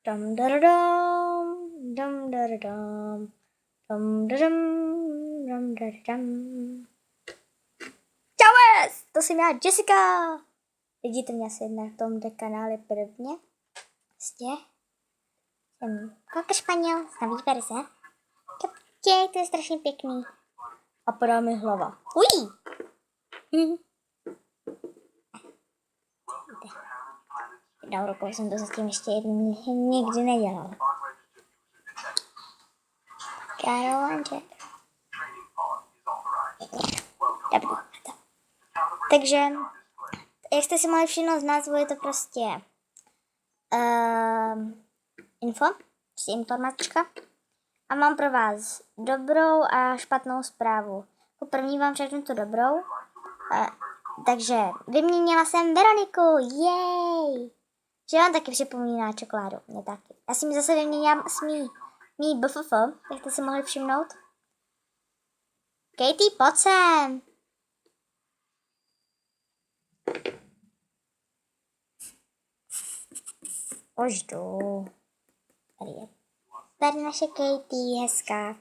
Dum daradum, dum daradum, dum daradum, dum daradum. Čau, to jsem já, Jessica. Vidíte mě asi na tomto kanále prvně. Prostě jsem Kaka Španěl z nový verze. To je strašně pěkný. A podá mi hlava. Uj! Dal rukou jsem to zatím ještě jednou nikdy nedělal. Karolanček. Takže, jak jste si mohli všimnout z názvu, je to prostě info, prostě informačka. A mám pro vás dobrou a špatnou zprávu. Jako první vám řeknu tu dobrou. Takže vyměnila jsem Veroniku, jej! Že vám taky připomíná čokoládu, mě taky. Já si mi zase vyměnila s mý BFF, jak jste si mohli všimnout. Katie, pojď sem! Už jdu. Tady je. Tady naše Katie, hezká.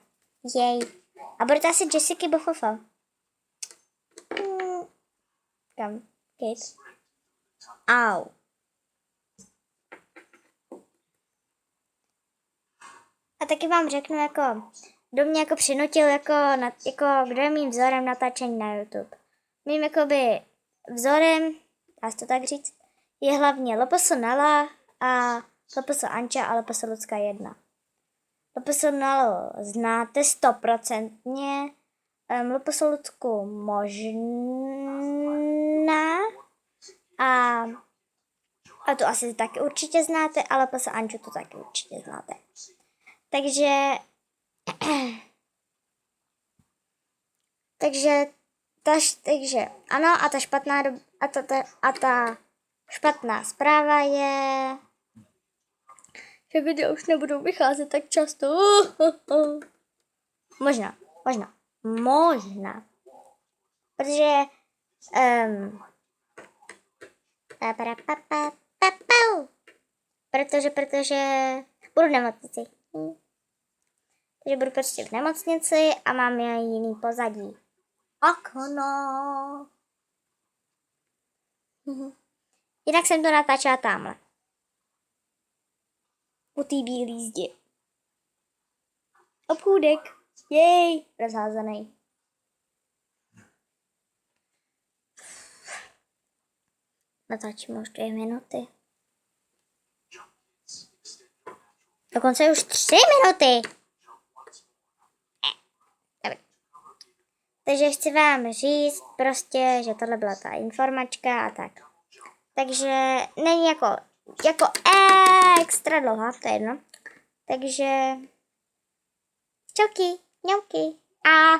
Jej. A bude to asi Jessica BFF. Kam? Kate. Au. A taky vám řeknu, jako, kdo mě jako přinutil, jako kdo je mým vzorem natáčení na YouTube. Mým jakoby vzorem, dá se to tak říct, je hlavně Loposo Nala a Loposo Anča a Loposo Lucka 1. Loposo Nalu znáte 100%. Loposo Lucku možná. A to asi taky určitě znáte, ale Loposo Anču to taky určitě znáte. Takže ano, a ta špatná zpráva je, že videa už nebudou vycházet tak často. Možná. Protože budu v nemocnici. Takže budu prostě v nemocnici a mám jiný pozadí. Okno. Jinak jsem to natáčela tamhle. U té bílý zdi. Obchůdek. Jej, rozházený. Natáčím už 2 minuty. Dokonce už 3 minuty. Takže chci vám říct prostě, že tohle byla ta informačka a tak. Takže není jako extra dlouhá, to je jedno. Takže čauky, mňauky a